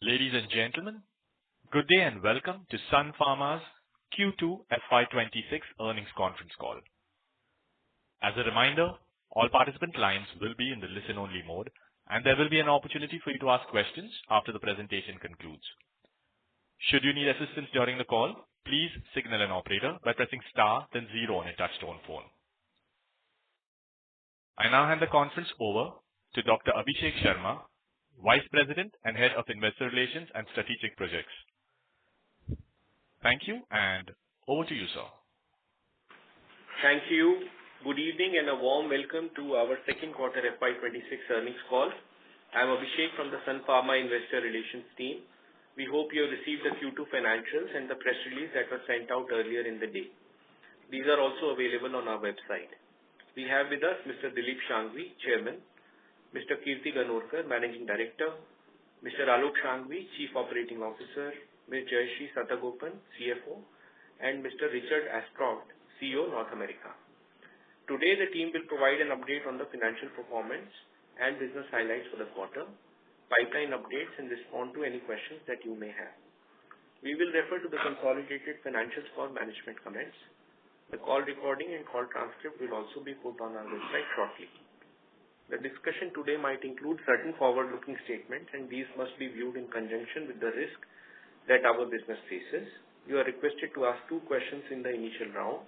Ladies and gentlemen, good day and welcome to SUNPHARMA's Q2FY26 earnings conference call. As a reminder, all participant lines will be in the listen-only mode, and there will be an opportunity for you to ask questions after the presentation concludes. Should you need assistance during the call, please signal an operator by pressing star then zero on a touch-tone phone. I now hand the conference over to Dr. Abhishek Sharma, Vice President and Head of Investor Relations and Strategic Projects. Thank you, and over to you, sir. Thank you. Good evening and a warm welcome to our second quarter FY26 earnings call. I am Abhishek from the SUNPHARMA Investor Relations team. We hope you have received the Q2 financials and the press release that was sent out earlier in the day. These are also available on our website. We have with us Mr. Dilip Shanghvi, Chairman, Mr. Kirti Ganorkar, Managing Director, Mr. Alok Shanghvi, Chief Operating Officer, Ms. Jayashree Satagopan, CFO, and Mr. Richard Ashcroft, CEO, North America. Today, the team will provide an update on the financial performance and business highlights for the quarter, pipeline updates, and respond to any questions that you may have. We will refer to the consolidated financials for management comments. The call recording and call transcript will also be put on our website shortly. The discussion today might include certain forward-looking statements, and these must be viewed in conjunction with the risk that our business faces. You are requested to ask 2 questions in the initial round.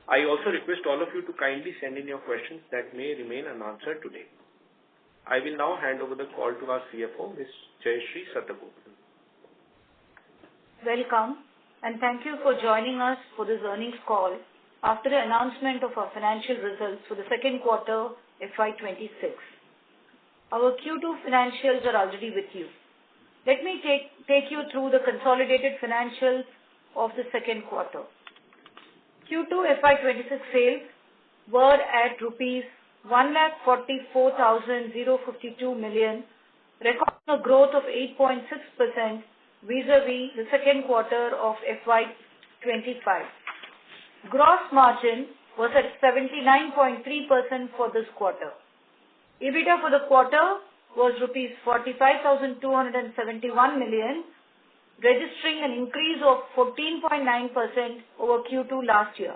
I also request all of you to kindly send in your questions that may remain unanswered today. I will now hand over the call to our CFO, Ms. Jayashree Satagopan. Welcome, and thank you for joining us for this earnings call after the announcement of our financial results for the second quarter FY26. Our Q2 financials are already with you. Let me take you through the consolidated financials of the second quarter. Q2 FY26 sales were at rupees 1,44,052 million, recording a growth of 8.6% vis-a-vis the second quarter of FY25. Gross margin was at 79.3% for this quarter. EBITDA for the quarter was rupees 45,271 million, registering an increase of 14.9% over Q2 last year.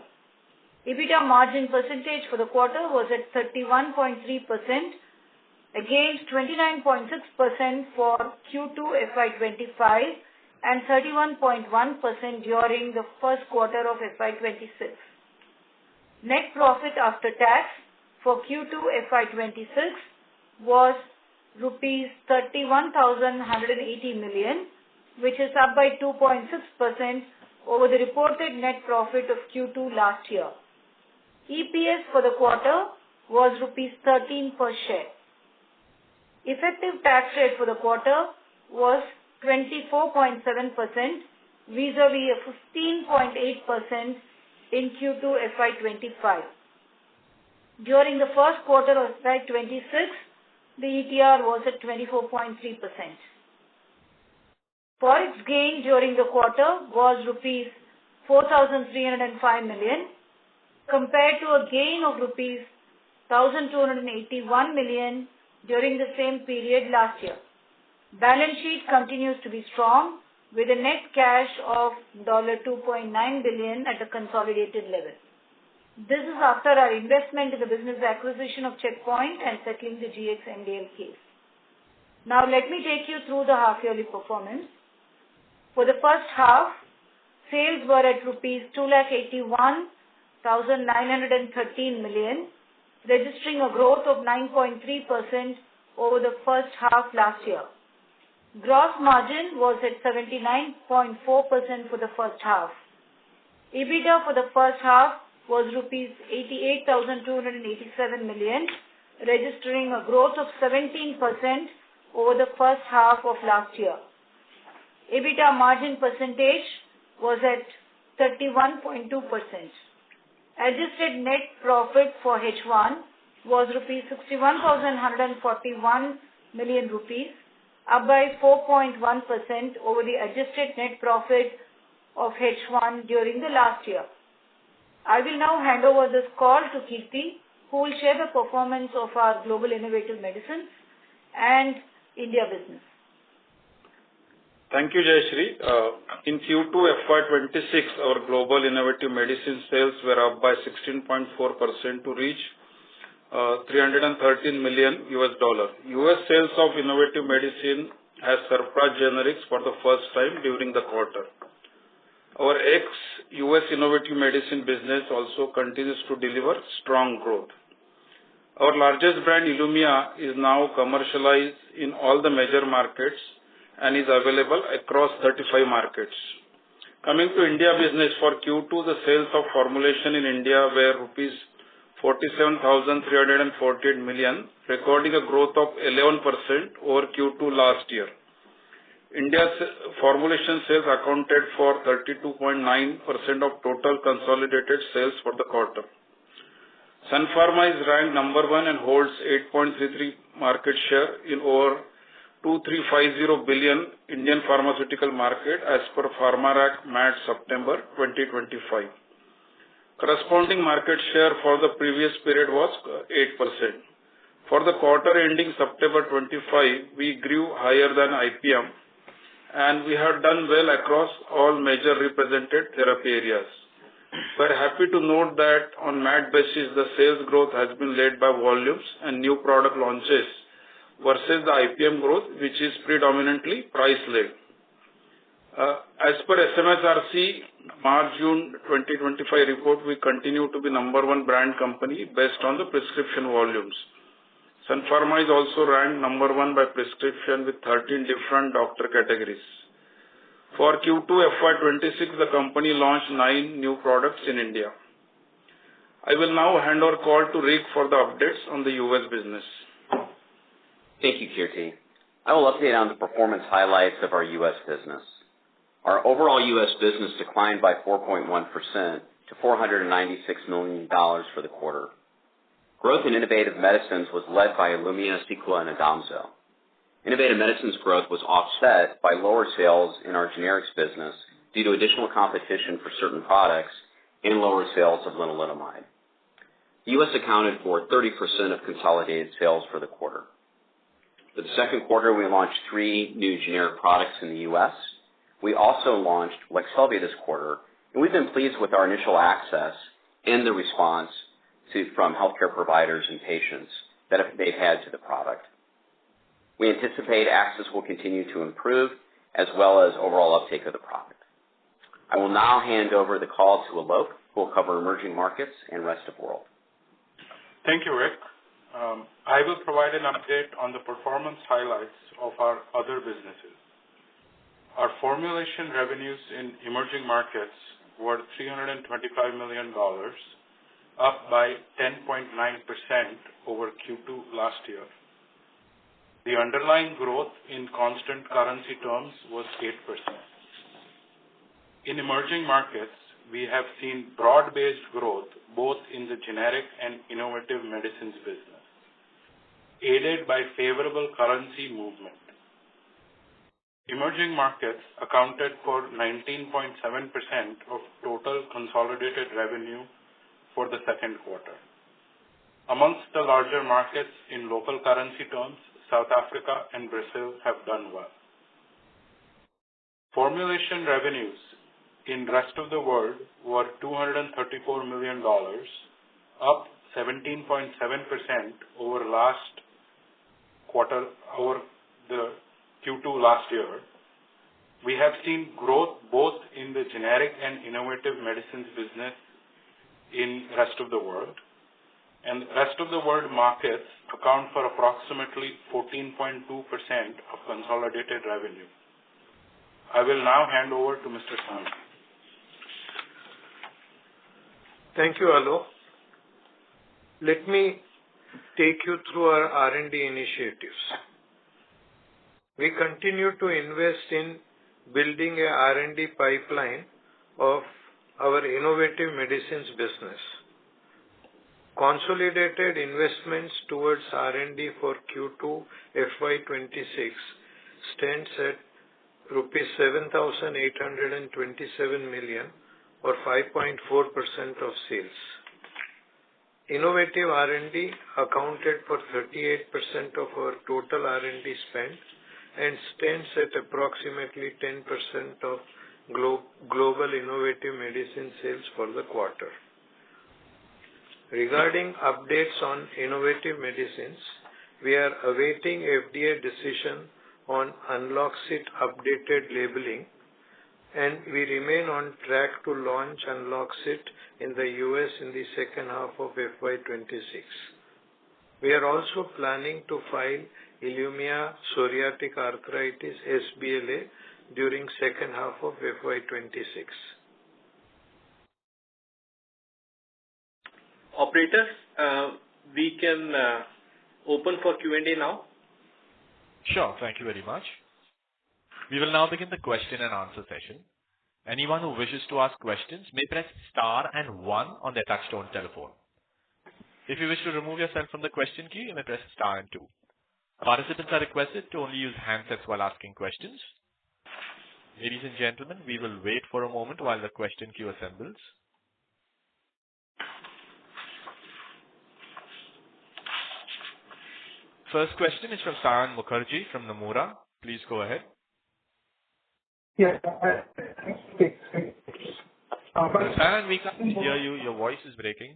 EBITDA margin percentage for the quarter was at 31.3% against 29.6% for Q2 FY25 and 31.1% during the first quarter of FY26. Net profit after tax for Q2 FY26 was rupees 31,180 million, which is up by 2.6% over the reported net profit of Q2 last year. EPS for the quarter was rupees 13 per share. Effective tax rate for the quarter was 24.7% vis-a-vis a 15.8% in Q2 FY25. During the first quarter of FY26, the ETR was at 24.3%. Forex gain during the quarter was rupees 4,305 million compared to a gain of rupees 1,281 million during the same period last year. Balance sheet continues to be strong with a net cash of $2.9 billion at the consolidated level. This is after our investment in the business acquisition of Checkpoint and settling the GX-NDL case. Now let me take you through the half-yearly performance. For the first half, sales were at rupees 2,81,913 million, registering a growth of 9.3% over the first half last year. Gross margin was at 79.4% for the first half. EBITDA for the first half was rupees 88,287 million, registering a growth of 17% over the first half of last year. EBITDA margin percentage was at 31.2%. Adjusted net profit for H1 was rupees 61,141 million rupees, up by 4.1% over the adjusted net profit of H1 during the last year. I will now hand over this call to Kirti, who will share the performance of our global innovative medicines and India business. Thank you, Jayashree. In Q2 FY26, our global innovative medicine sales were up by 16.4% to reach $313 million. US sales of innovative medicine has surpassed generics for the first time during the quarter. Our ex-US innovative medicine business also continues to deliver strong growth. Our largest brand, Ilumya, is now commercialized in all the major markets and is available across 35 markets. Coming to India business, for Q2, the sales of formulation in India were rupees 47,348 million, recording a growth of 11% over Q2 last year. India's formulation sales accounted for 32.9% of total consolidated sales for the quarter. SUNPHARMA is ranked number 1 and holds 8.33% market share in over 2,350 billion Indian pharmaceutical market as per PharmaRack MAT September 2025. Corresponding market share for the previous period was 8%. For the quarter ending September 25, we grew higher than IPM and we have done well across all major represented therapy areas. We are happy to note that on MAT basis, the sales growth has been led by volumes and new product launches versus the IPM growth, which is predominantly price-led. As per SMSRC March-June 2025 report, we continue to be number 1 brand company based on the prescription volumes. SUNPHARMA is also ranked number 1 by prescription with 13 different doctor categories. For Q2 FY26, the company launched 9 new products in India. I will now hand over call to Rick for the updates on the US business. Thank you, Kirti. I will update on the performance highlights of our U.S. business. Our overall U.S. business declined by 4.1% to $496 million for the quarter. Growth in innovative medicines was led by Ilumya, Cequa, and Adamzo. Innovative medicines growth was offset by lower sales in our generics business due to additional competition for certain products and lower sales of lenalidomide. The U.S. accounted for 30% of consolidated sales for the quarter. For the second quarter, we launched 3 new generic products in the U.S. We also launched Lexelvia this quarter, and we've been pleased with our initial access and the response from healthcare providers and patients that they've had to the product. We anticipate access will continue to improve as well as overall uptake of the product. I will now hand over the call to Alok, who will cover emerging markets and rest of the world. Thank you, Rick. I will provide an update on the performance highlights of our other businesses. Our formulation revenues in emerging markets were $325 million, up by 10.9% over Q2 last year. The underlying growth in constant currency terms was 8%. In emerging markets, we have seen broad-based growth both in the generic and innovative medicines business, aided by favorable currency movement. Emerging markets accounted for 19.7% of total consolidated revenue for the second quarter. Amongst the larger markets in local currency terms, South Africa and Brazil have done well. Formulation revenues in rest of the world were $234 million, up 17.7% over last quarter, over the Q2 last year. We have seen growth both in the generic and innovative medicines business in rest of the world. And rest of the world markets account for approximately 14.2% of consolidated revenue. I will now hand over to Mr. Sami. Thank you, Alok. Let me take you through our R&D initiatives. We continue to invest in building a R&D pipeline of our innovative medicines business. Consolidated investments towards R&D for Q2 FY26 stands at rupees 7,827 million or 5.4% of sales. Innovative R&D accounted for 38% of our total R&D spend and stands at approximately 10% of global innovative medicine sales for the quarter. Regarding updates on innovative medicines, we are awaiting FDA decision on Unloxit updated labeling, and we remain on track to launch Unloxit in the US in the second half of FY26. We are also planning to file Ilumya psoriatic arthritis SBLA during second half of FY26. Operators, we can open for Q&A now. Sure. Thank you very much. We will now begin the question and answer session. Anyone who wishes to ask questions may press star and 1 on their touchtone telephone. If you wish to remove yourself from the question queue, you may press star and 2. Participants are requested to only use handsets while asking questions. Ladies and gentlemen, we will wait for a moment while the question queue assembles. First question is from Saion Mukherjee from Nomura. Please go ahead. Yeah. Saion, we can't hear you. Your voice is breaking.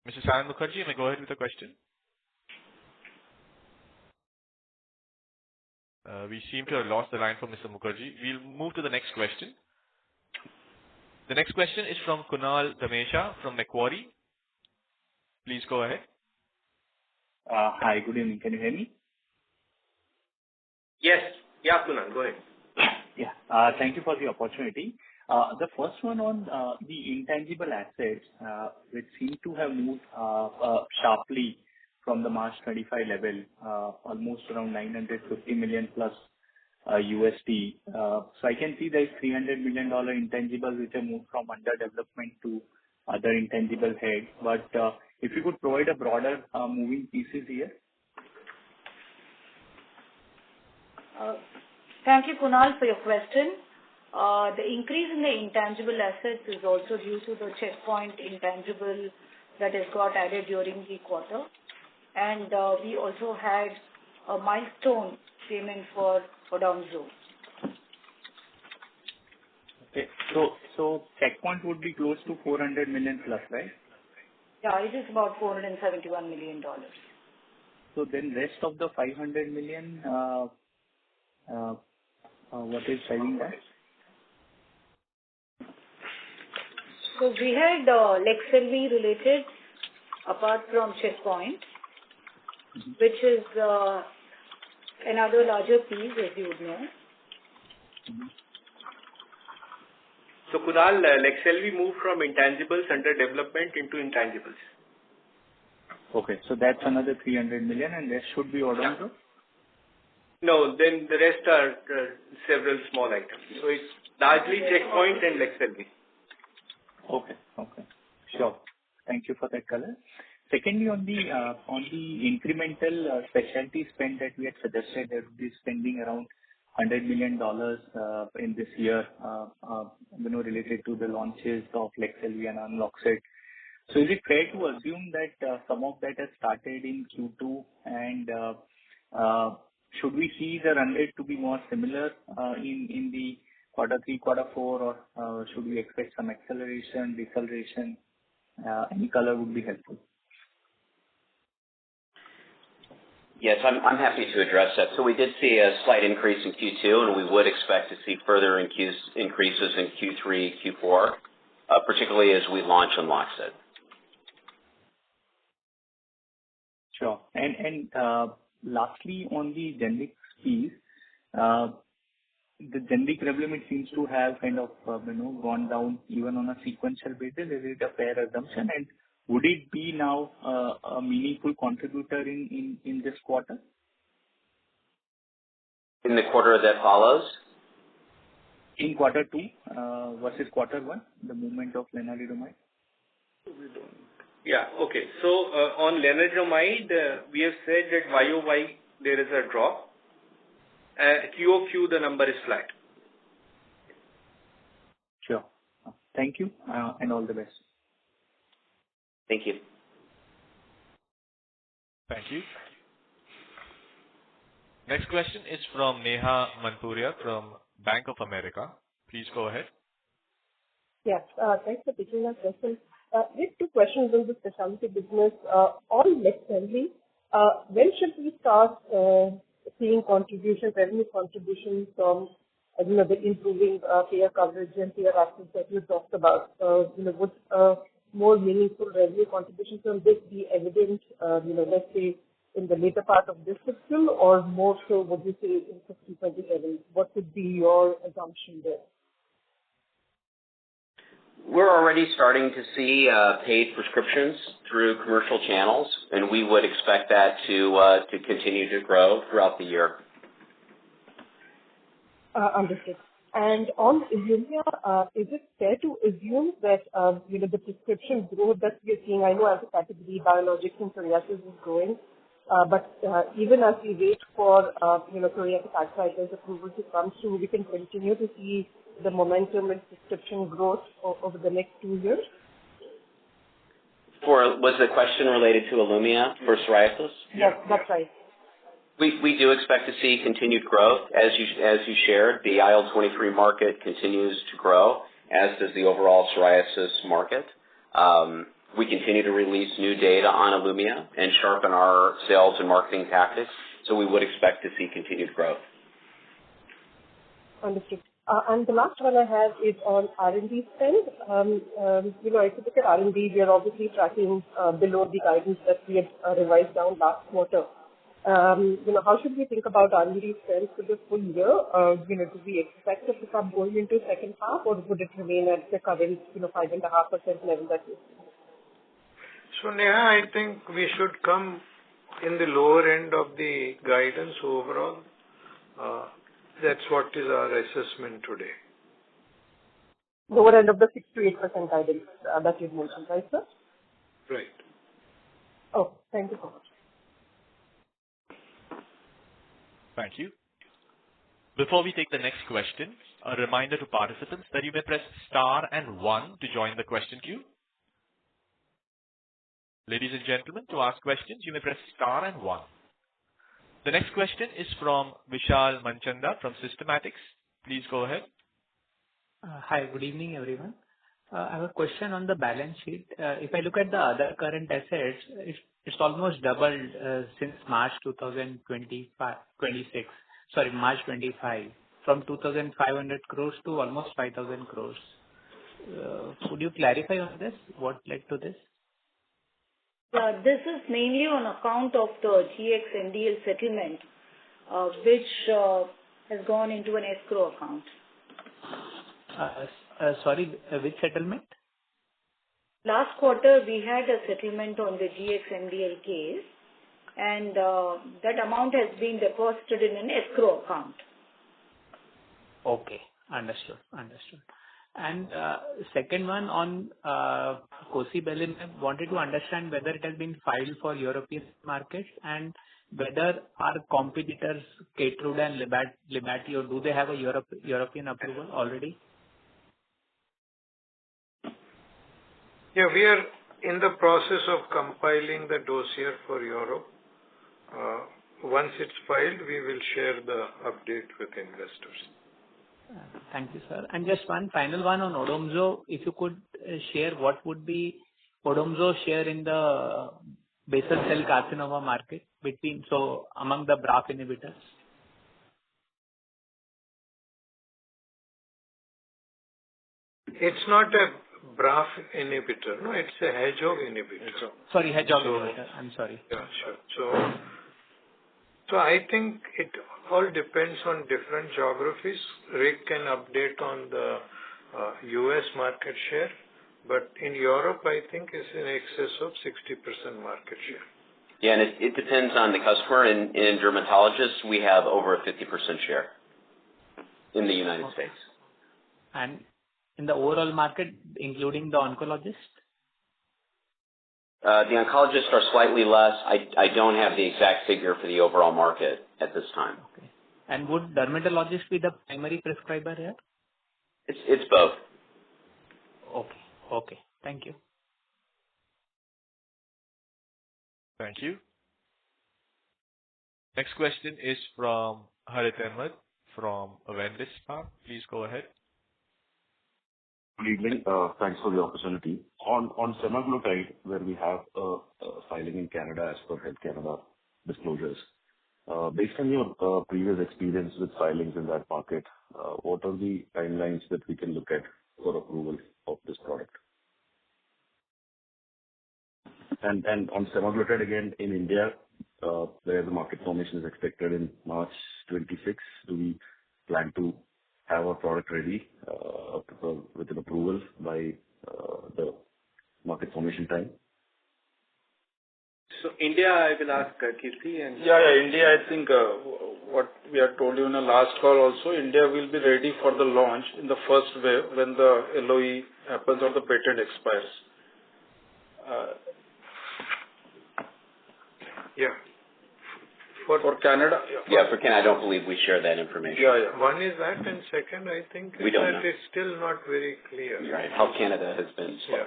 Mr. Saion Mukherjee, you may go ahead with the question. We seem to have lost the line from Mr. Mukherjee. We'll move to the next question. The next question is from Kunal Dhamesha from Macquarie. Please go ahead. Hi, good evening. Can you hear me? Yes. Yeah, Kunal, go ahead. Yeah. Thank you for the opportunity. The first one on the intangible assets, which seem to have moved sharply from the March 25 level, almost around $950 million plus USD. So I can see there's $300 million intangibles which have moved from under development to other intangible head. But if you could provide a broader moving pieces here. Thank you, Kunal, for your question. The increase in the intangible assets is also due to the checkpoint intangible that has got added during the quarter. And we also had a milestone payment for Odomzo. Okay. So checkpoint would be close to 400 million plus, right? Yeah, it is about $471 million. So then rest of the 500 million, what is driving that? So we had Lexelvi related, apart from checkpoint, which is another larger piece, as you would know. So Kunal, Lexelvi moved from intangibles under development into intangibles. Okay, so that's another 300 million, and rest should be Odomzo? No, then the rest are several small items. So it's largely checkpoint and Lexelvi. Okay. Sure. Thank you for that color. Secondly, on the incremental specialty spend that we had suggested that we'll be spending around $100 million in this year, related to the launches of Lexelvi and Unloxit. So is it fair to assume that some of that has started in Q2, and should we see the run rate to be more similar in the quarter 3, quarter 4, or should we expect some acceleration, deceleration? Any color would be helpful. Yes, I'm happy to address that. So we did see a slight increase in Q2, and we would expect to see further increases in Q3, Q4, particularly as we launch Unloxit. Sure. And lastly, on the generic piece, the generic revenue seems to have kind of gone down even on a sequential basis. Is it a fair assumption? And would it be now a meaningful contributor in this quarter? In the quarter that follows? In quarter 2 versus quarter 1, the movement of lenalidomide? Yeah, okay. So on lenalidomide, we have said that YOY there is a drop. QOQ the number is flat. Sure. Thank you and all the best. Thank you. Thank you. Next question is from Neha Manpuria from Bank of America. Please go ahead. Yes, thanks for taking our question. We have two questions on the specialty business. On Leqselvi, when should we start seeing revenue contributions from, the improving payer coverage and payer access that you talked about? Would more meaningful revenue contributions from this be evident, let's say, in the later part of this fiscal, or more so, would you say, in 2027? What would be your assumption there? We're already starting to see paid prescriptions through commercial channels, and we would expect that to continue to grow throughout the year. Understood. And on Ilumya, is it fair to assume that the prescription growth that we are seeing, I know as a category, biologics and psoriasis is growing, but even as we wait for psoriatic arthritis approval to come through, we can continue to see the momentum and prescription growth over the next 2 years? Was the question related to Ilumya for psoriasis? Yes, that's right. We do expect to see continued growth. As you shared, the IL-23 market continues to grow, as does the overall psoriasis market. We continue to release new data on Ilumya and sharpen our sales and marketing tactics, so we would expect to see continued growth. Understood. And the last one I have is on R&D spend. If you look at R&D, we are obviously tracking below the guidance that we had revised down last quarter. How should we think about R&D spend for the full year? Do we expect it to come going into second half, or would it remain at the current 5.5% level that you see? So, Neha, I think we should come in the lower end of the guidance overall. That's what is our assessment today. Lower end of the 6 to 8% guidance that you've mentioned, right, sir? Right. Oh, thank you so much. Thank you. Before we take the next question, a reminder to participants that you may press star and 1 to join the question queue. Ladies and gentlemen, to ask questions, you may press star and 1. The next question is from Vishal Manchanda from Systematix. Please go ahead. Hi, good evening, everyone. I have a question on the balance sheet. If I look at the other current assets, it's almost doubled since March 2026. Sorry, March 25, from 2,500 crores to almost 5,000 crores. Could you clarify on this? What led to this? This is mainly on account of the GX-MDL settlement, which has gone into an escrow account. Sorry, which settlement? Last quarter, we had a settlement on the GX-MDL case, and that amount has been deposited in an escrow account. Okay, understood. And second one on Cosibelimab, wanted to understand whether it has been filed for European markets and whether our competitors, Keytruda and Libatio, do they have a European approval already? Yeah, we are in the process of compiling the dossier for Europe. Once it's filed, we will share the update with investors. Thank you, sir. And just one final one on Odomzo. If you could share what would be Odomzo share in the basal cell carcinoma market among the BRAF inhibitors? It's not a BRAF inhibitor, no, it's a hedgehog inhibitor. Sorry, hedgehog inhibitor. I'm sorry. Yeah, sure. So I think it all depends on different geographies. Rick can update on the US market share, but in Europe, I think it's in excess of 60% market share. Yeah, and it depends on the customer. In dermatologists, we have over a 50% share in the United States. And in the overall market, including the oncologist? The oncologists are slightly less. I don't have the exact figure for the overall market at this time. Okay. And would dermatologists be the primary prescriber here? It's both. Okay. Thank you. Thank you. Next question is from Harith Ahmed from Avendus Spark. Please go ahead. Good evening. Thanks for the opportunity. On semaglutide, where we have a filing in Canada as per Health Canada disclosures. Based on your previous experience with filings in that market, what are the timelines that we can look at for approval of this product? And on semaglutide, again, in India, where the market formation is expected in March 26, do we plan to have a product ready with an approval by the market formation time? So India, I will ask Kirti and... India, I think what we had told you in the last call also, India will be ready for the launch in the first wave when the LOE happens or the patent expires. For Canada? For Canada, I don't believe we share that information. One is that, and second, I think we don't know. It's still not very clear. Right. How Canada has been slow.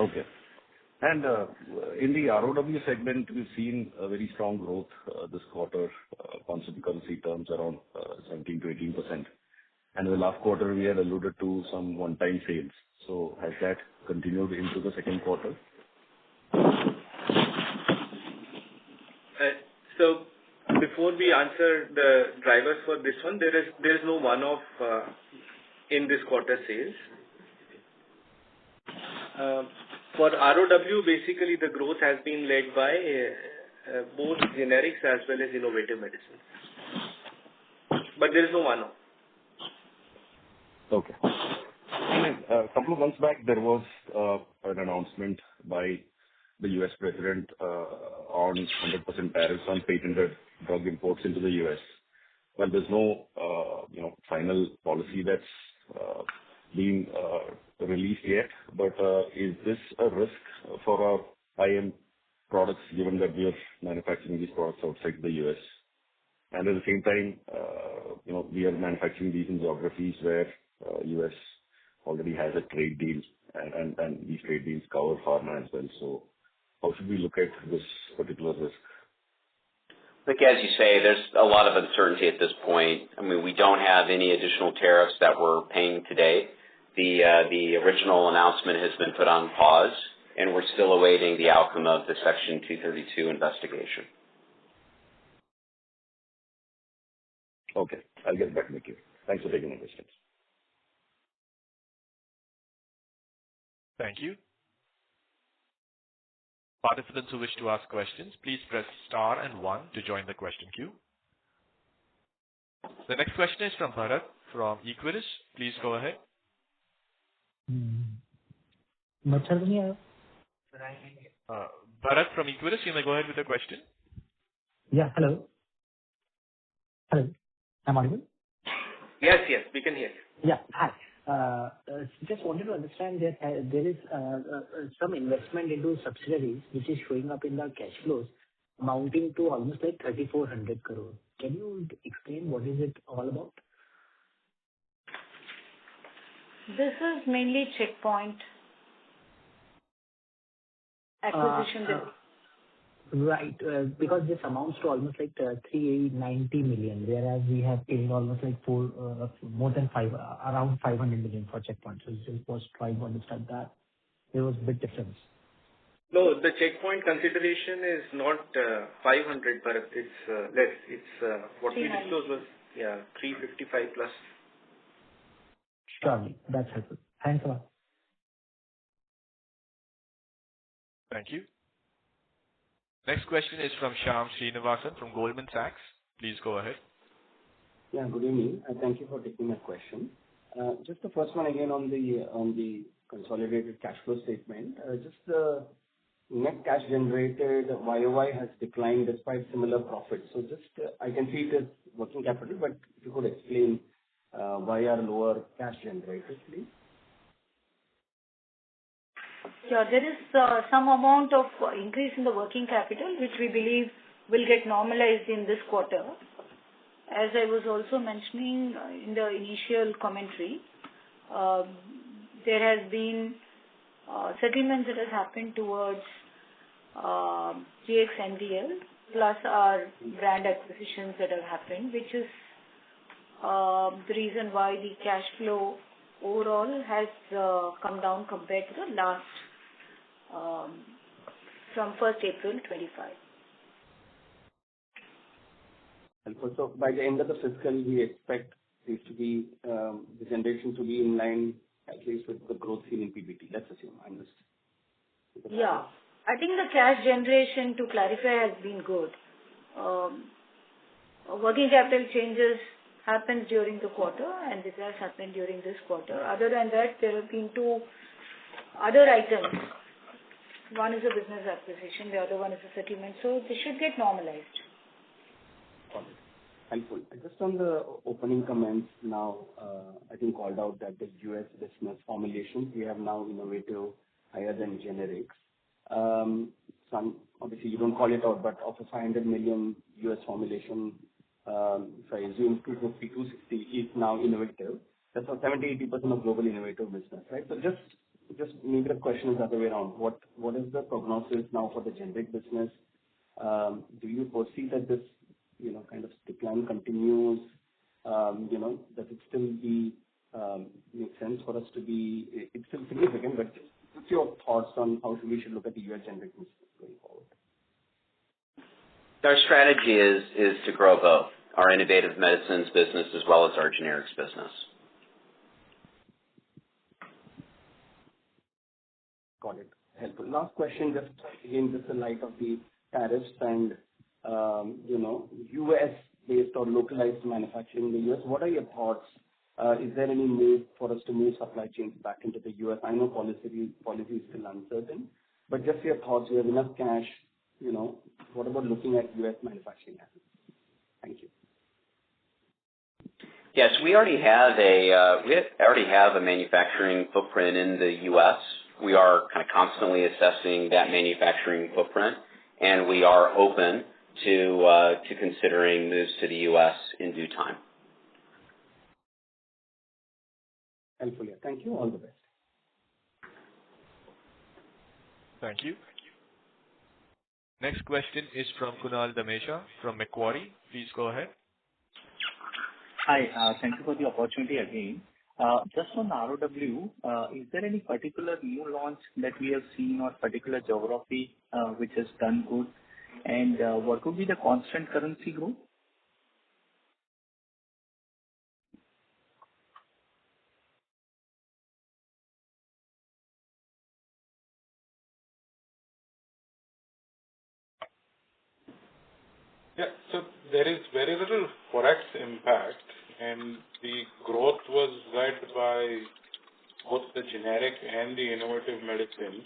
Okay. And in the ROW segment, we've seen a very strong growth this quarter, constant currency terms around 17 to 18%. And in the last quarter, we had alluded to some one-time sales. So has that continued into the second quarter? So before we answer the drivers for this one, there is no one-off in this quarter sales. For ROW, basically the growth has been led by both generics as well as innovative medicines. But there is no one-off. Okay. And a couple of months back, there was an announcement by the U.S. President on 100% tariffs on patented drug imports into the U.S. Well, there's no final policy that's been released yet, but is this a risk for our high-end products given that we are manufacturing these products outside the U.S.? And at the same time, we are manufacturing these in geographies where U.S. already has a trade deal, and these trade deals cover pharma as well. So how should we look at this particular risk? I think, as you say, there's a lot of uncertainty at this point. I mean, we don't have any additional tariffs that we're paying today. The original announcement has been put on pause, and we're still awaiting the outcome of the Section 232 investigation. Okay. I'll get back to you. Thanks for taking my questions. Thank you. Participants who wish to ask questions, please press star and 1 to join the question queue. The next question is from Bharat from Equirus. Please go ahead. Bharat from Equirus, you may go ahead with the question. Yeah, hello. Hello. I'm audible? Yes, we can hear you. Yeah, hi. Just wanted to understand that there is some investment into subsidiaries which is showing up in the cash flows amounting to almost like 3,400 crore. Can you explain what is it all about? This is mainly Checkpoint acquisition. Right, because this amounts to almost like 390 million, whereas we have paid almost like around 500 million for Checkpoint. So just was trying to understand that. There was a big difference. No, the Checkpoint consideration is not 500, but it's less. It's what we disclosed was 355 plus. Surely, that's helpful. Thanks a lot. Thank you. Next question is from Shyam Srinivasan from Goldman Sachs. Please go ahead. Yeah, good evening. Thank you for taking my question. Just the first one again on the consolidated cash flow statement. Just the net cash generated YOY has declined despite similar profits. So just I can see it as working capital, but if you could explain why are lower cash generated, please? Yeah, there is some amount of increase in the working capital, which we believe will get normalized in this quarter. As I was also mentioning in the initial commentary, there has been settlements that has happened towards GXNDL plus our brand acquisitions that have happened, which is the reason why the cash flow overall has come down compared to the last from 1st April 25. So by the end of the fiscal, we expect this to be the generation to be in line at least with the growth seen in PBT. Let's assume. I'm just. Yeah, I think the cash generation, to clarify, has been good. Working capital changes happened during the quarter, and this has happened during this quarter. Other than that, there have been two other items. One is a business acquisition, the other one is a settlement. So they should get normalized. Got it. Helpful. Just on the opening comments now, I think called out that the US business formulations, we have now innovative higher than generics. Some, obviously you don't call it out, but of a $500 million US formulation, if I assume 250, 260 is now innovative. That's about 70-80% of global innovative business, right? So just maybe the question is the other way around. What is the prognosis now for the generic business? Do you foresee that this kind of decline continues? Does it still make sense for us to be? It's still significant, but what's your thoughts on how we should look at the US generic business going forward? Our strategy is to grow both our innovative medicines business as well as our generics business. Got it. Helpful. Last question, just again, just in light of the tariffs and US-based or localized manufacturing in the US. What are your thoughts? Is there any move for us to move supply chains back into the US? I know policy is still uncertain, but just your thoughts. We have enough cash. What about looking at US manufacturing assets? Thank you. Yes, we already have a manufacturing footprint in the U.S. We are kind of constantly assessing that manufacturing footprint, and we are open to considering moves to the U.S. in due time. Helpful. Thank you. All the best. Thank you. Next question is from Kunal Dhamesha from Macquarie. Please go ahead. Hi. Thank you for the opportunity again. Just on ROW, is there any particular new launch that we have seen or particular geography which has done good? And what would be the constant currency growth? Yeah, so there is very little forex impact, and the growth was led by both the generic and the innovative medicine,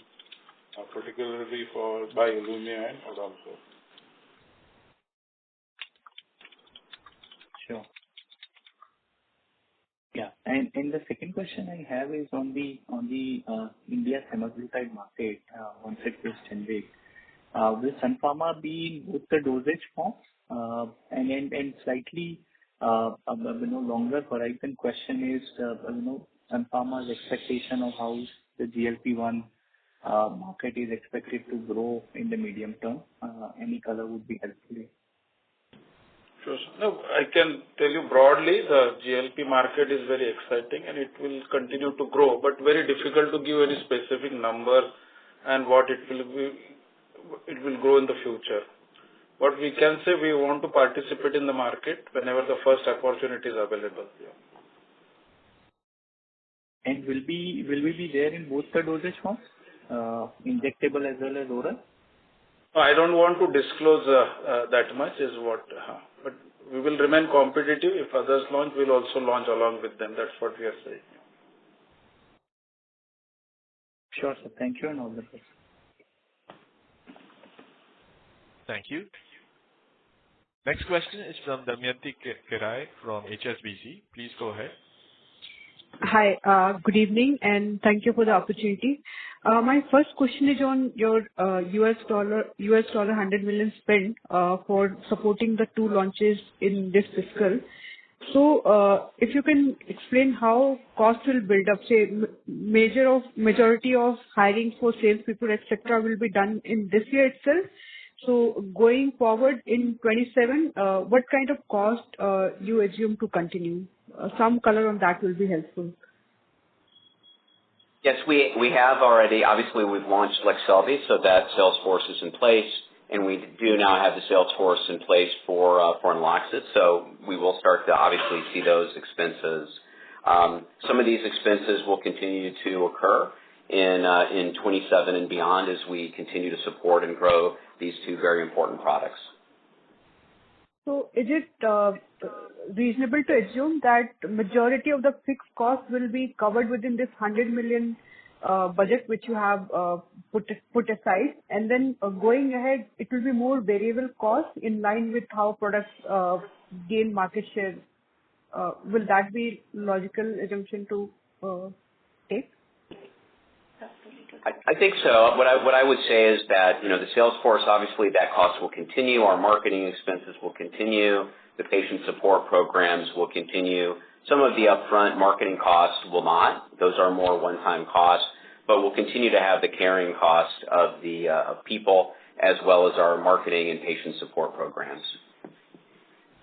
particularly by Ilumya and Odonto. Sure. Yeah, and the second question I have is on the India semaglutide market once it goes generic. Will SUNPHARMA be with the dosage forms? And slightly longer horizon question is SUNPHARMA's expectation of how the GLP-1 market is expected to grow in the medium term. Any color would be helpful. Sure. No, I can tell you broadly, the GLP market is very exciting and it will continue to grow, but very difficult to give any specific number and what it will grow in the future. What we can say, we want to participate in the market whenever the first opportunity is available. Yeah. And will we be there in both the dosage forms, injectable as well as oral? I don't want to disclose that much is what, but we will remain competitive. If others launch, we'll also launch along with them. That's what we are saying. Sure, sir. Thank you and all the best. Thank you. Next question is from Damayanti Kerai from HSBC. Please go ahead. Hi, good evening, and thank you for the opportunity. My first question is on your US dollar $100 million spent for supporting the two launches in this fiscal. So, if you can explain how cost will build up, say, majority of hiring for salespeople, et cetera, will be done in this year itself. So going forward in 27, what kind of cost you assume to continue? Some color on that will be helpful. Yes, we have already. Obviously, we've launched Lexelvi, so that sales force is in place, and we do now have the sales force in place for Enloxit. So we will start to obviously see those expenses. Some of these expenses will continue to occur in 27 and beyond as we continue to support and grow these two very important products. So is it reasonable to assume that majority of the fixed cost will be covered within this 100 million budget which you have put aside, and then going ahead it will be more variable cost in line with how products gain market share? Will that be logical assumption to take? I think so. What I would say is that, the sales force, obviously that cost will continue. Our marketing expenses will continue. The patient support programs will continue. Some of the upfront marketing costs will not. Those are more one-time costs, but we'll continue to have the carrying cost of the people as well as our marketing and patient support programs.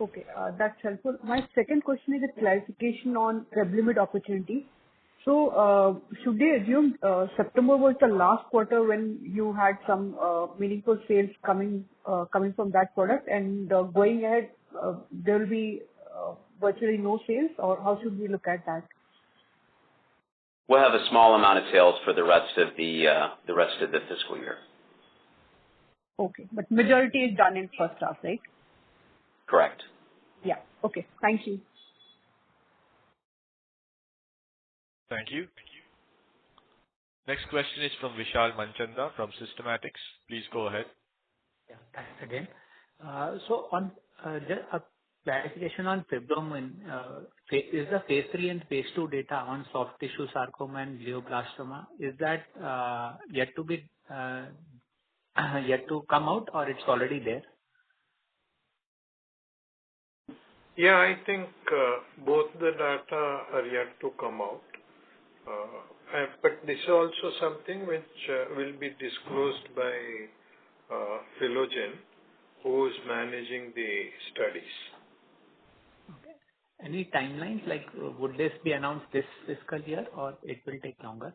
Okay, that's helpful. My second question is a clarification on Revlimid opportunity. So, should they assume September was the last quarter when you had some meaningful sales coming from that product, and going ahead there will be virtually no sales, or how should we look at that? We'll have a small amount of sales for the rest of the fiscal year. Okay, but majority is done in first half, right? Correct. Yeah. Okay. Thank you. Thank you. Next question is from Vishal Manchanda from Systematics. Please go ahead. Yeah, thanks again. So on just a clarification on Fibromin, is the phase 3 and phase 2 data on soft tissue sarcoma and glioblastoma, is that yet to come out, or it's already there? Yeah, I think both the data are yet to come out. But this is also something which will be disclosed by Philogen, who is managing the studies. Okay. Any timelines, like would this be announced this fiscal year, or it will take longer?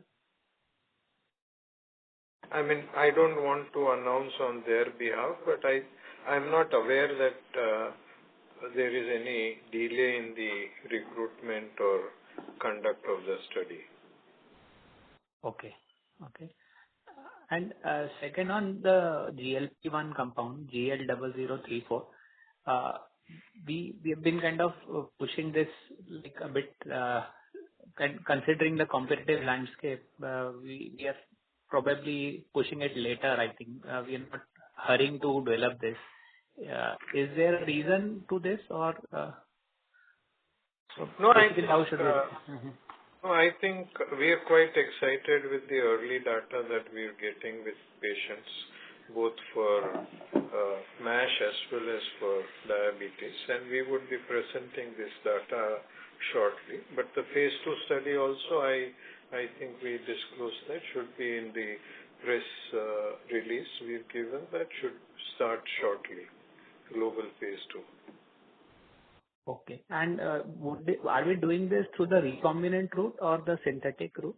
I mean, I don't want to announce on their behalf, but I'm not aware that there is any delay in the recruitment or conduct of the study. Okay. And second, on the GLP-1 compound, GL0034, we have been kind of pushing this like a bit, considering the competitive landscape, we are probably pushing it later, I think. We are not hurrying to develop this. Is there a reason to this, or No, how should we? No, I think we are quite excited with the early data that we are getting with patients, both for MASH as well as for diabetes, and we would be presenting this data shortly. But the phase 2 study also, I think we disclosed that should be in the press release we've given, that should start shortly, global phase 2. Okay. And are we doing this through the recombinant route or the synthetic route?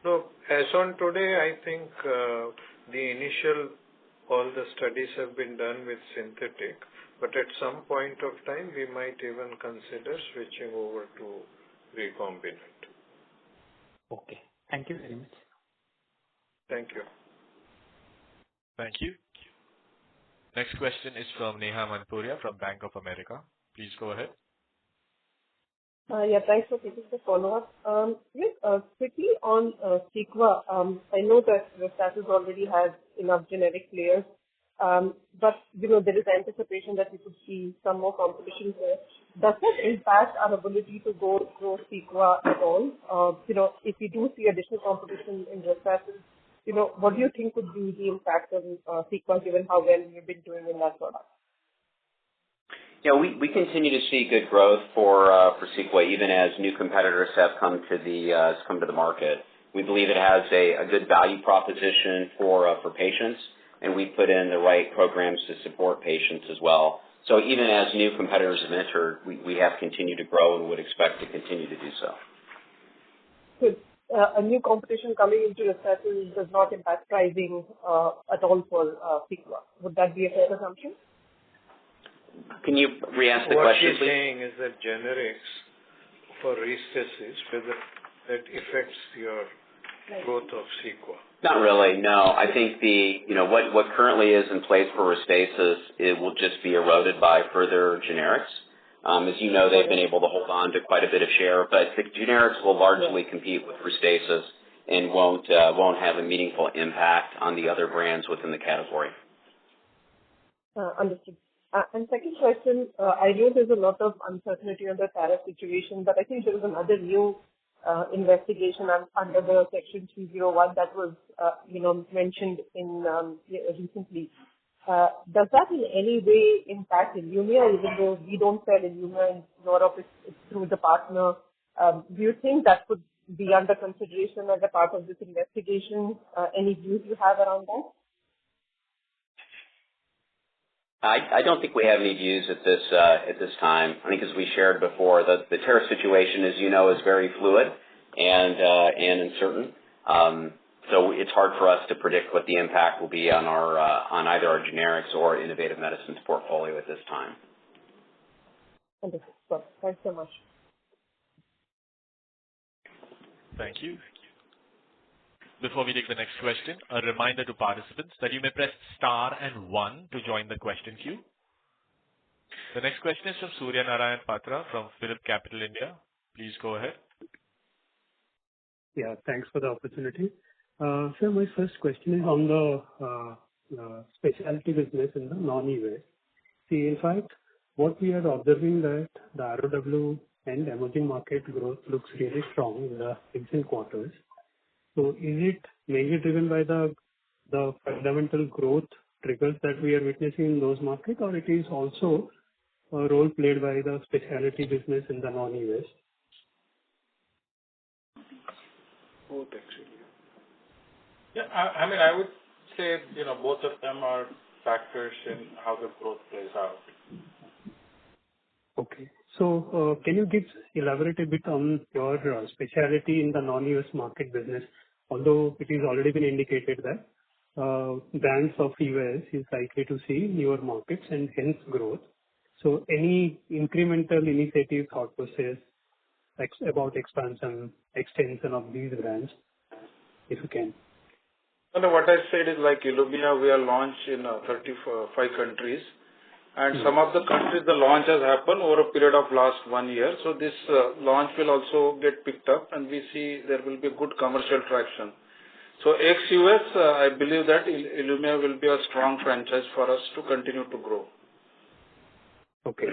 So, as on today, I think all the studies have been done with synthetic, but at some point of time, we might even consider switching over to recombinant. Okay. Thank you very much. Thank you. Thank you. Next question is from Neha Manpuria from Bank of America. Please go ahead. Yeah, thanks for taking the follow-up. Quickly on Cequa, I know that the status already has enough generic players, but there is anticipation that we could see some more competition there. Does that impact our ability to grow Cequa at all? If we do see additional competition in the status, what do you think would be the impact on Cequa given how well you've been doing in that product? Yeah, we continue to see good growth for Cequa, even as new competitors have come to the market. We believe it has a good value proposition for patients, and we put in the right programs to support patients as well. So even as new competitors have entered, we have continued to grow and would expect to continue to do so. Good. A new competition coming into Restasis does not impact pricing at all for Cequa. Would that be a fair assumption? Can you re-ask the what question, please? What he's saying is that generics for Restasis, whether that affects your growth of Cequa. Not really, no. I think what currently is in place for Restasis, it will just be eroded by further generics. As you know, they've been able to hold on to quite a bit of share, but the generics will largely compete with Restasis and won't have a meaningful impact on the other brands within the category. Understood. And second question, I know there's a lot of uncertainty on the tariff situation, but I think there was another new investigation under the Section 301 that was, mentioned in recently. Does that in any way impact Ilumya, even though we don't sell Ilumya in Europe, it's through the partner? Do you think that could be under consideration as a part of this investigation? Any views you have around that? I don't think we have any views at this time. I think as we shared before, the tariff situation, as you know, is very fluid and uncertain. So it's hard for us to predict what the impact will be on either our generics or innovative medicines portfolio at this time. Understood. So, thanks so much. Thank you. Before we take the next question, a reminder to participants that you may press star and 1 to join the question queue. The next question is from Surya Narayan Patra from Phillip Capital India. Please go ahead. Yeah, thanks for the opportunity. Sir, my first question is on the specialty business in the non-US. See, in fact, what we are observing that the ROW and emerging market growth looks really strong in the recent quarters. So is it mainly driven by the fundamental growth triggers that we are witnessing in those markets, or it is also a role played by the specialty business in the non-US? Both actually. Yeah, I would say, both of them are factors in how the growth plays out. Okay. So, can you elaborate a bit on your specialty in the non-US market business? Although it is already been indicated that brands of US is likely to see newer markets and hence growth. So, any incremental initiative thought process about extension of these brands, if you can? No, what I said is like Ilumya, we are launched in 35 countries. And some of the countries, the launch has happened over a period of last 1 year. So this launch will also get picked up, and we see there will be good commercial traction. So ex-US, I believe that Ilumya will be a strong franchise for us to continue to grow. Okay.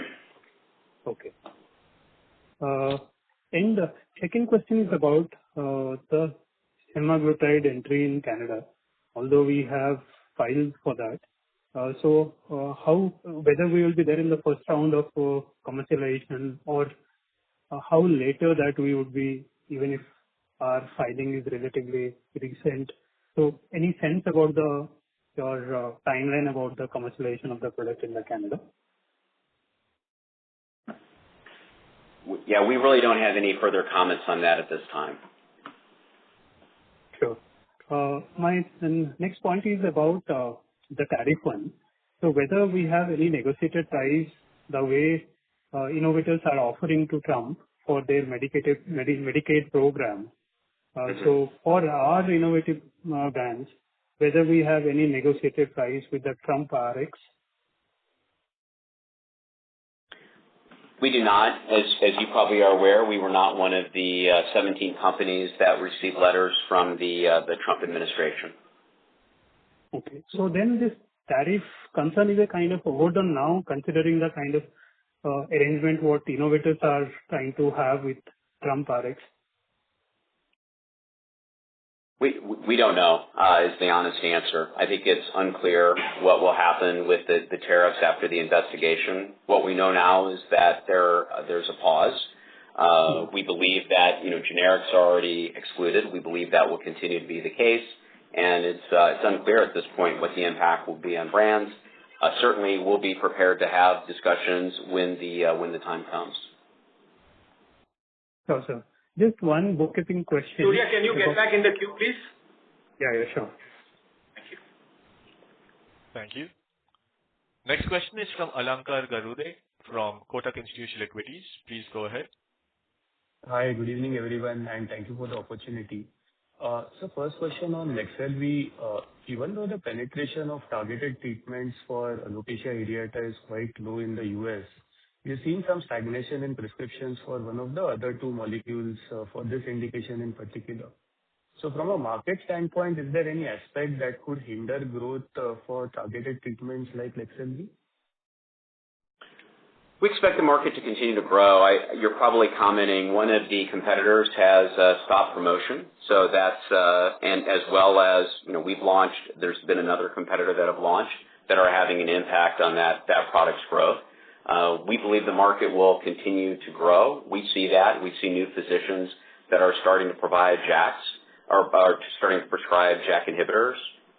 And the second question is about the semaglutide entry in Canada. Although we have filed for that, so whether we will be there in the first round of commercialization, or how later that we would be, even if our filing is relatively recent. So any sense about your timeline about the commercialization of the product in Canada? Yeah, we really don't have any further comments on that at this time. Sure. My next point is about the tariff one. So whether we have any negotiated price, the way innovators are offering to Trump for their Medicaid program. So for our innovative brands, whether we have any negotiated price with the Trump RX. We do not. As you probably are aware, we were not one of the 17 companies that received letters from the Trump administration. Okay. So then this tariff concern is a kind of overdone now, considering the kind of arrangement what innovators are trying to have with Trump RX. We don't know is the honest answer. I think it's unclear what will happen with the tariffs after the investigation. What we know now is that there's a pause. We believe that generics are already excluded. We believe that will continue to be the case, and it's unclear at this point what the impact will be on brands. Certainly, we'll be prepared to have discussions when the time comes. Sure, sir. Just one bookkeeping question. Surya, can you get back in the queue, please? Yeah, sure. Thank you. Thank you. Next question is from Alankar Garude from Kotak Institutional Equities. Please go ahead. Hi, good evening, everyone, and thank you for the opportunity. So first question on Leqselvi. Even though the penetration of targeted treatments for alopecia areata is quite low in the US, we've seen some stagnation in prescriptions for one of the other two molecules for this indication in particular. So from a market standpoint, is there any aspect that could hinder growth for targeted treatments like Leqselvi? We expect the market to continue to grow. You're probably commenting one of the competitors has stopped promotion, so that's and as well as we've launched. There's been another competitor that have launched that are having an impact on that product's growth. We believe the market will continue to grow. We see that. We see new physicians that are starting to provide JAKs or are starting to prescribe JAK inhibitors,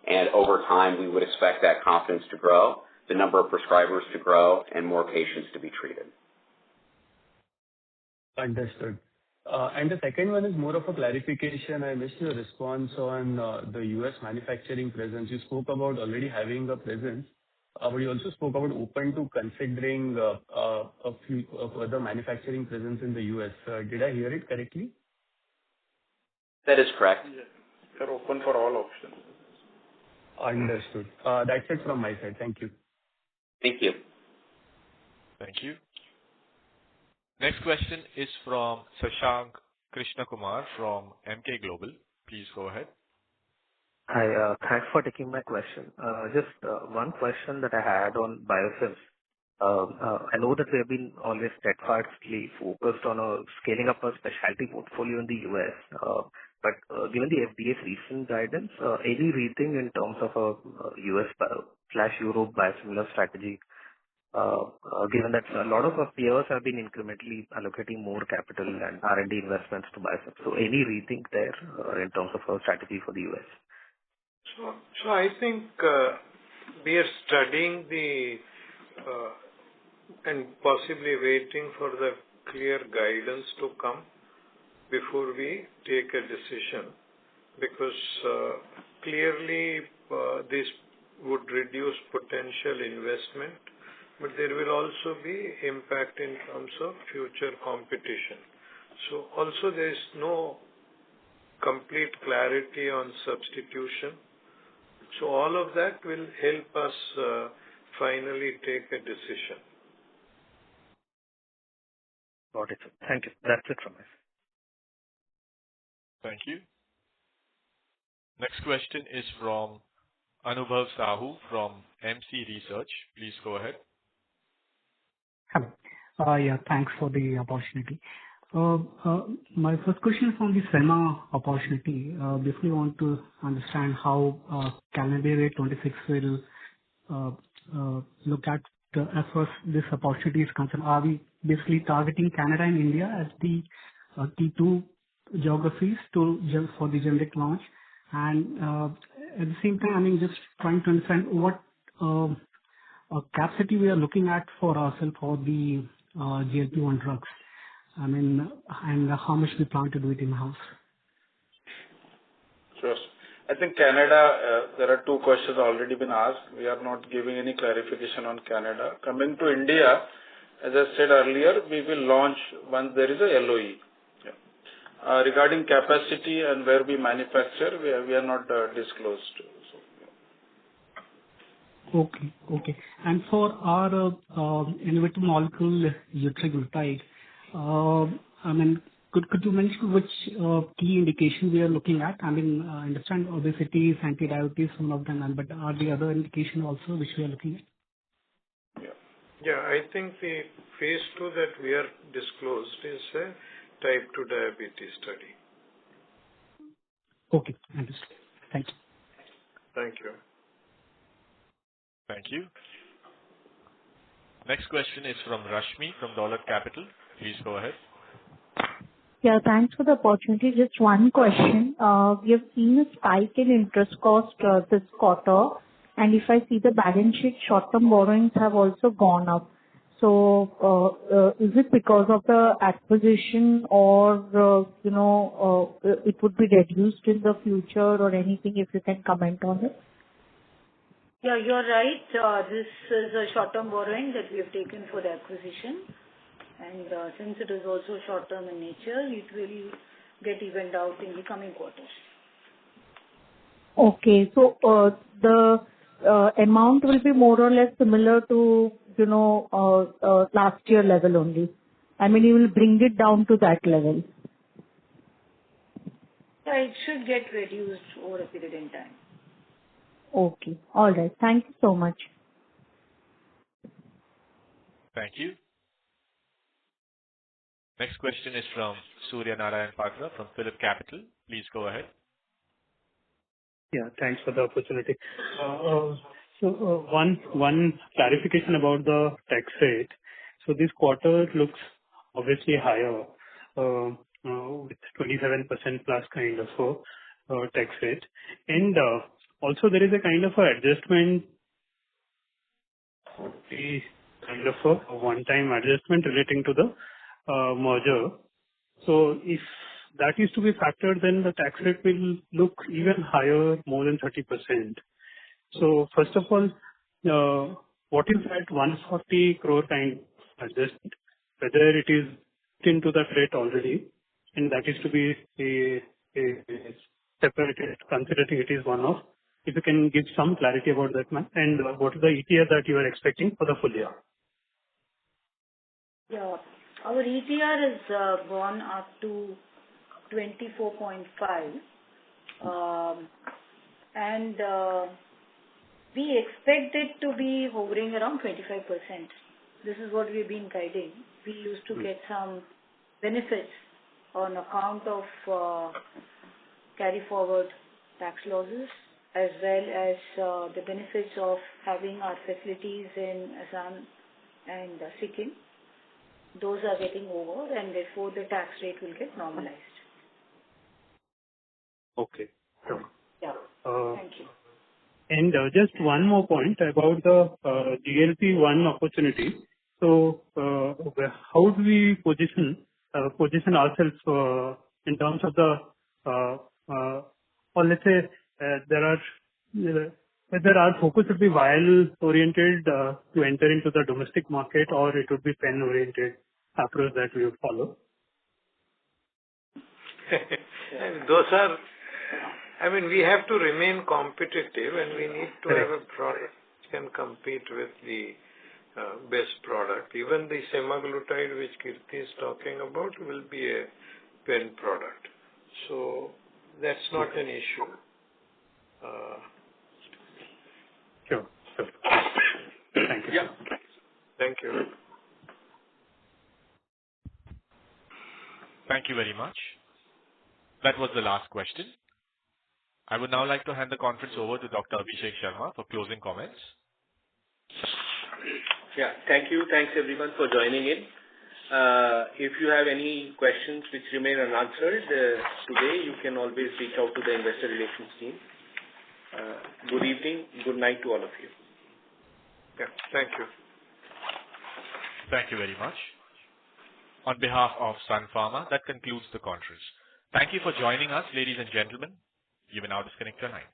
and over time we would expect that confidence to grow, the number of prescribers to grow, and more patients to be treated. Understood. And the second one is more of a clarification. I missed your response on the U.S. manufacturing presence. You spoke about already having a presence, but you also spoke about open to considering a few further manufacturing presence in the U.S. Did I hear it correctly? That is correct. Yes. They're open for all options. Understood. That's it from my side. Thank you. Thank you. Thank you. Next question is from Shashank Krishnakumar from Emkay Global. Please go ahead. Hi, thanks for taking my question. Just one question that I had on biosims. I know that we have been always steadfastly focused on scaling up our specialty portfolio in the US, but given the FDA's recent guidance, any rethink in terms of a US/Europe biosimilar strategy, given that a lot of our peers have been incrementally allocating more capital and R&D investments to biosims. So any rethink there in terms of our strategy for the US? So I think we are studying and possibly waiting for the clear guidance to come before we take a decision, because clearly this would reduce potential investment, but there will also be impact in terms of future competition. So also there is no complete clarity on substitution. So all of that will help us finally take a decision. Got it. Thank you. That's it from us. Thank you. Next question is from Anubhav Sahu from MC Research. Please go ahead. Hello. Yeah, thanks for the opportunity. My first question is on the SEMA opportunity. Basically, want to understand how calendar year 26 will look at as far as this opportunity is concerned. Are we basically targeting Canada and India as the key two geographies for the generic launch? And at the same time, I mean, just trying to understand what capacity we are looking at for ourselves for the GLP-1 drugs. I mean, and how much we plan to do it in-house? Sure. I think Canada, there are two questions already been asked. We are not giving any clarification on Canada. Coming to India, as I said earlier, we will launch once there is a LOE. Yeah. Regarding capacity and where we manufacture, we are not disclosed. So, yeah. Okay. And for our innovative molecule, Utrigutide, I mean, could you mention which key indication we are looking at? I mean, I understand obesity, anti-diabetes, some of them, but are the other indication also which we are looking at? Yeah, I think the phase 2 that we are disclosed is a type 2 diabetes study. Okay, understood. Thank you. Thank you. Thank you. Next question is from Rashmi from Dolat Capital. Please go ahead. Yeah, thanks for the opportunity. Just one question. We have seen a spike in interest cost this quarter, and if I see the balance sheet, short-term borrowings have also gone up. So, is it because of the acquisition or, it would be reduced in the future or anything, if you can comment on it? Yeah, you're right. This is a short-term borrowing that we have taken for the acquisition. And since it is also short-term in nature, it will get evened out in the coming quarters. Okay. So, the amount will be more or less similar to, last year level only. I mean, you will bring it down to that level. Yeah, it should get reduced over a period in time. Okay. All right. Thank you so much. Thank you. Next question is from Surya Narayan Patra from Phillip Capital. Please go ahead. Yeah, thanks for the opportunity. One clarification about the tax rate. So this quarter looks obviously higher, with 27% plus kind of tax rate. And also there is a kind of a adjustment, a kind of a one-time adjustment relating to the merger. So if that is to be factored, then the tax rate will look even higher, more than 30%. So first of all, what is that 140 crore kind of adjustment? Whether it is into that rate already, and that is to be separated, considering it is one-off. If you can give some clarity about that, ma'am, and what is the ETR that you are expecting for the full year? Yeah, our ETR has gone up to 24.5, and we expect it to be hovering around 25%. This is what we've been guiding. We used to get some benefits on account of carry forward tax losses, as well as the benefits of having our facilities in Assam and Sikkim. Those are getting over, and therefore the tax rate will get normalized. Okay. Sure. Yeah. Thank you. And just one more point about the GLP-1 opportunity. So, how do we position ourselves in terms of the, or let's say, whether our focus would be vial-oriented to enter into the domestic market, or it would be pen-oriented approach that we would follow? We have to remain competitive, and we need to have a product which can compete with the best product. Even the semaglutide which Kirti is talking about will be a pen product. So that's not an issue. Sure. Thank you. Yeah. Thank you. Thank you very much. That was the last question. I would now like to hand the conference over to Dr. Abhishek Sharma for closing comments. Yeah, thank you. Thanks everyone for joining in. If you have any questions which remain unanswered today, you can always reach out to the investor relations team. Good evening, good night to all of you. Yeah, thank you. Thank you very much. On behalf of Sun Pharma, that concludes the conference. Thank you for joining us, ladies and gentlemen. You may now disconnect your lines.